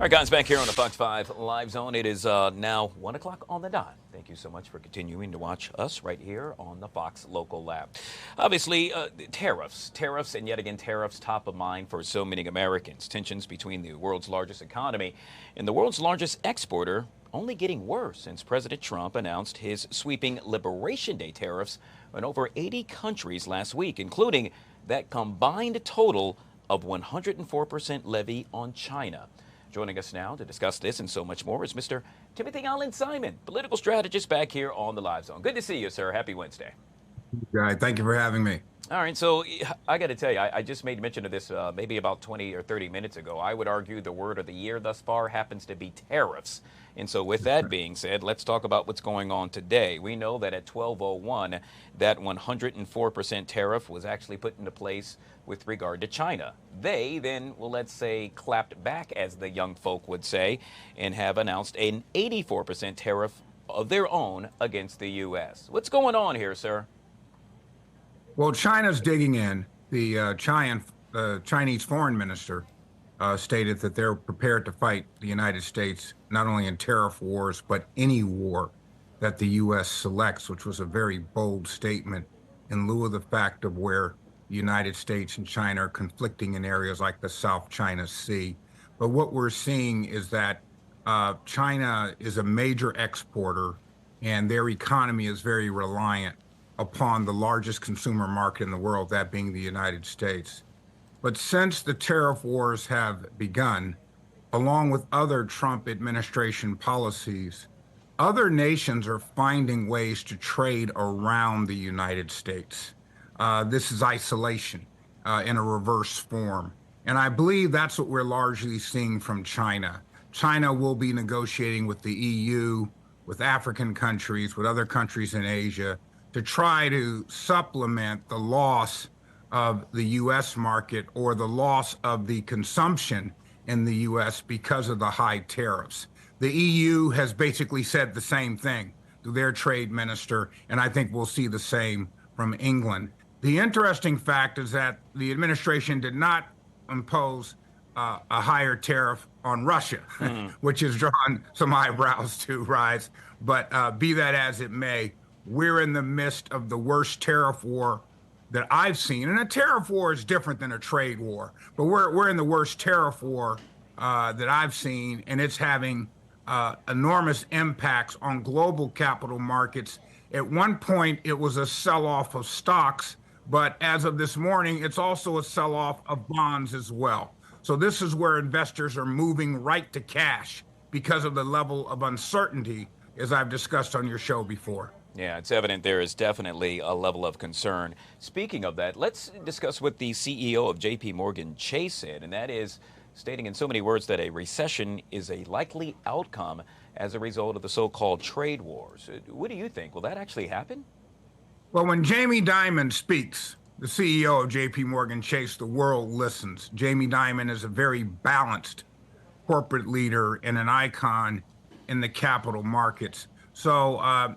All right, guys, back here on the Fox 5 Live Zone. It is now 1 o'clock on the dot. Thank you so much for continuing to watch us right here on the Fox Local Lab. Obviously, tariffs, and yet again, tariffs top of mind for so many Americans. Tensions between the world's largest economy and the world's largest exporter only getting worse since President Trump announced his sweeping Liberation Day tariffs on over 80 countries last week, including that combined total of 104% levy on China. Joining us now to discuss this and so much more is Mr. Timothy Allen Simon, political strategist back here on the Live Zone. Good to see you, sir. Happy Wednesday. Guy, thank you for having me. All right, so I got to tell you, I just made mention of this maybe about 20 or 30 minutes ago. I would argue the word of the year thus far happens to be tariffs. And so with that being said, let's talk about what's going on today. We know that at 12:01, that 104% tariff was actually put into place with regard to China. They then, well, let's say, clapped back, as the young folk would say, and have announced an 84% tariff of their own against the U.S. What's going on here, sir? Well, China's digging in. The Chinese foreign minister stated that they're prepared to fight the United States, not only in tariff wars, but any war that the U.S. selects, which was a very bold statement in lieu of the fact of where the United States and China are conflicting in areas like the South China Sea. But what we're seeing is that China is a major exporter, and their economy is very reliant upon the largest consumer market in the world, that being the United States. But since the tariff wars have begun, along with other Trump administration policies, other nations are finding ways to trade around the United States. This is isolation in a reverse form. And I believe that's what we're largely seeing from China. China will be negotiating with the EU, with African countries, with other countries in Asia, to try to supplement the loss of the U.S. market or the loss of the consumption in the U.S. because of the high tariffs. The EU has basically said the same thing to their trade minister, and I think we'll see the same from England. The interesting fact is that the administration did not impose a higher tariff on Russia, which has drawn some eyebrows to rise. But be that as it may, we're in the midst of the worst tariff war that I've seen. And a tariff war is different than a trade war, but we're in the worst tariff war that I've seen, and it's having enormous impacts on global capital markets. At one point, it was a sell-off of stocks, but as of this morning, it's also a sell-off of bonds as well. So this is where investors are moving right to cash because of the level of uncertainty, as I've discussed on your show before. Yeah, it's evident there is definitely a level of concern. Speaking of that, let's discuss what the CEO of J.P. Morgan Chase said, and that is stating in so many words that a recession is a likely outcome as a result of the so-called trade wars. What do you think? Will that actually happen? Well, when Jamie Dimon speaks, the CEO of J.P. Morgan Chase, the world listens. Jamie Dimon is a very balanced corporate leader and an icon in the capital markets. So,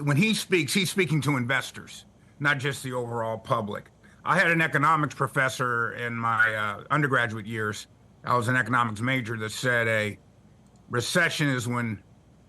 when he speaks, he's speaking to investors, not just the overall public. I had an economics professor in my undergraduate years. I was an economics major that said a recession is when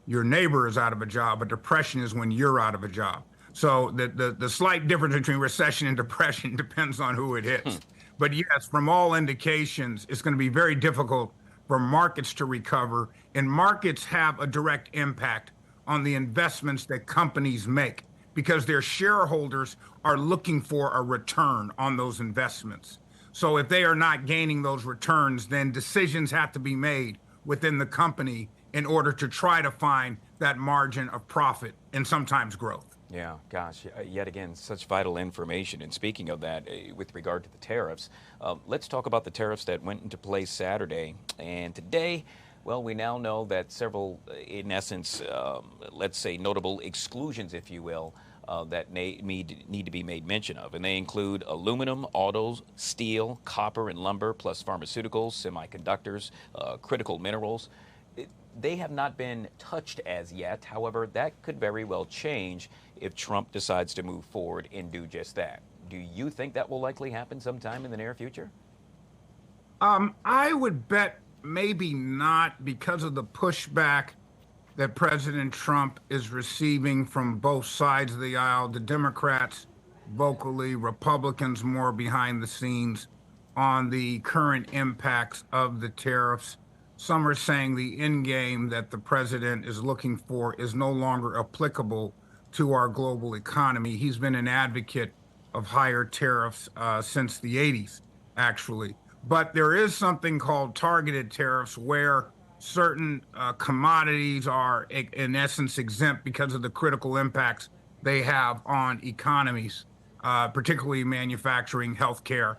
your neighbor is out of a job. A depression is when you're out of a job. So the slight difference between recession and depression depends on who it hits. But yes, from all indications, it's going to be very difficult for markets to recover, and markets have a direct impact on the investments that companies make because their shareholders are looking for a return on those investments. So if they are not gaining those returns, then decisions have to be made within the company in order to try to find that margin of profit and sometimes growth. Yeah, gosh, yet again, such vital information. And speaking of that, with regard to the tariffs, let's talk about the tariffs that went into place Saturday. And today, well, we now know that several, in essence, let's say notable exclusions, if you will, that need to be made mention of. And they include aluminum, autos, steel, copper, and lumber, plus pharmaceuticals, semiconductors, critical minerals. They have not been touched as yet. However, that could very well change if Trump decides to move forward and do just that. Do you think that will likely happen sometime in the near future? I would bet maybe not, because of the pushback that President Trump is receiving from both sides of the aisle, the Democrats vocally, Republicans more behind the scenes on the current impacts of the tariffs. Some are saying the end game that the president is looking for is no longer applicable to our global economy. He's been an advocate of higher tariffs since the 80s, actually. But there is something called targeted tariffs where certain commodities are, in essence, exempt because of the critical impacts they have on economies, particularly manufacturing, healthcare,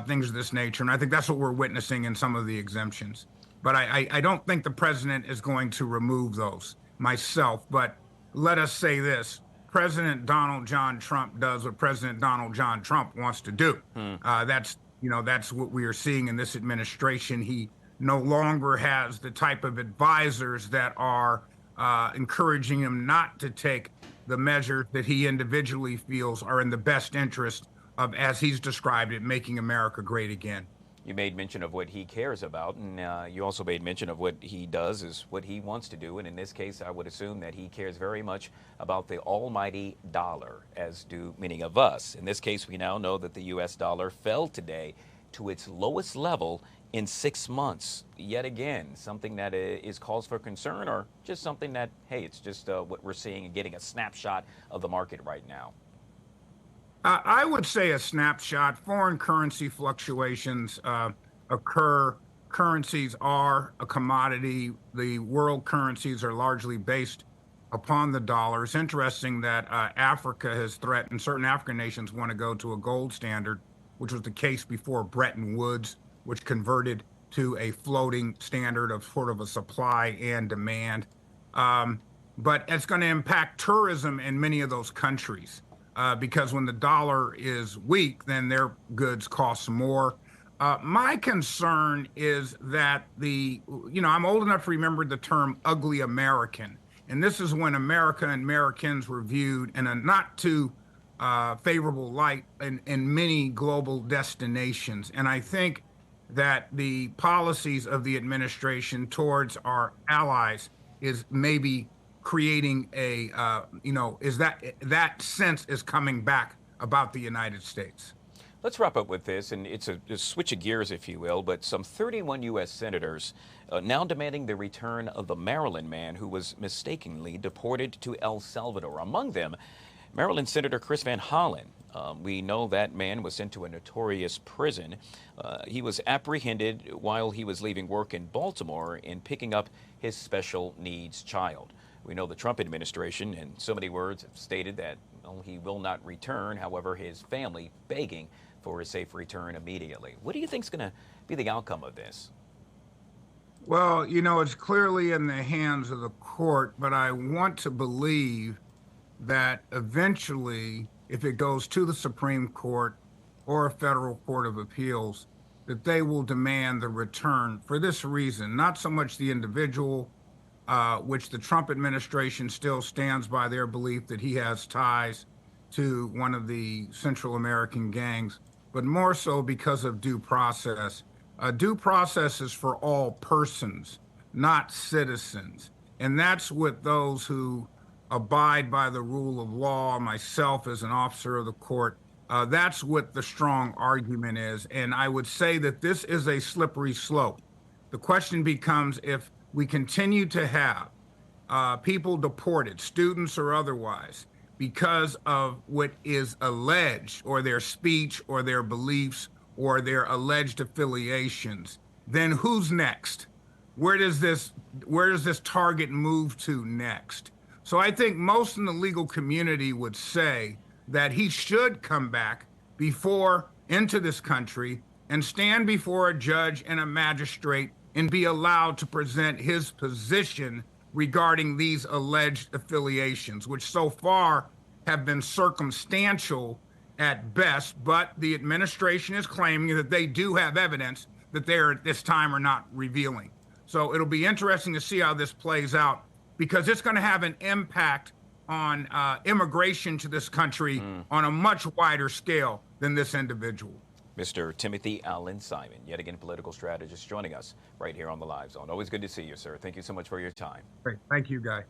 things of this nature. And I think that's what we're witnessing in some of the exemptions. But I don't think the president is going to remove those myself. But let us say this. President Donald John Trump does what President Donald John Trump wants to do. That's what we are seeing in this administration. He no longer has the type of advisors that are encouraging him not to take the measures that he individually feels are in the best interest of, as he's described it, making America great again. You made mention of what he cares about, and you also made mention of what he does is what he wants to do. And in this case, I would assume that he cares very much about the almighty dollar, as do many of us. In this case, we now know that the U.S. dollar fell today to its lowest level in 6 months. Yet again, something that is cause for concern, or just something that, hey, it's just what we're seeing and getting a snapshot of the market right now. I would say a snapshot. Foreign currency fluctuations occur. Currencies are a commodity. The world currencies are largely based upon the dollar. It's interesting that Africa has threatened, certain African nations want to go to a gold standard, which was the case before Bretton Woods, which converted to a floating standard of sort of a supply and demand. But it's going to impact tourism in many of those countries. Because when the dollar is weak, then their goods cost more. My concern is that I'm old enough to remember the term ugly American. And this is when America and Americans were viewed in a not too favorable light in many global destinations. And I think that the policies of the administration towards our allies is maybe creating that sense is coming back about the United States. Let's wrap up with this, and it's a switch of gears, if you will, but some 31 U.S. senators now demanding the return of the Maryland man who was mistakenly deported to El Salvador. Among them, Maryland Senator Chris Van Hollen. We know that man was sent to a notorious prison. He was apprehended while he was leaving work in Baltimore and picking up his special needs child. We know the Trump administration, in so many words, have stated that he will not return. However, his family begging for a safe return immediately. What do you think is going to be the outcome of this? Well, it's clearly in the hands of the court, but I want to believe that eventually, if it goes to the Supreme Court or a federal court of appeals, that they will demand the return for this reason, not so much the individual, which the Trump administration still stands by their belief that he has ties to one of the Central American gangs, but more so because of due process. Due process is for all persons, not citizens. And that's what those who abide by the rule of law, myself as an officer of the court, that's what the strong argument is. And I would say that this is a slippery slope. The question becomes, if we continue to have people deported, students or otherwise, because of what is alleged, or their speech or their beliefs or their alleged affiliations, then who's next? Where does this target move to next? So I think most in the legal community would say that he should come back into this country and stand before a judge and a magistrate and be allowed to present his position regarding these alleged affiliations, which so far have been circumstantial at best, but the administration is claiming that they do have evidence that they at this time are not revealing. So it'll be interesting to see how this plays out, because it's going to have an impact on immigration to this country on a much wider scale than this individual. Mr. Timothy Allen Simon, yet again political strategist, joining us right here on the Live Zone. Always good to see you, sir. Thank you so much for your time. Great. Thank you, Guy.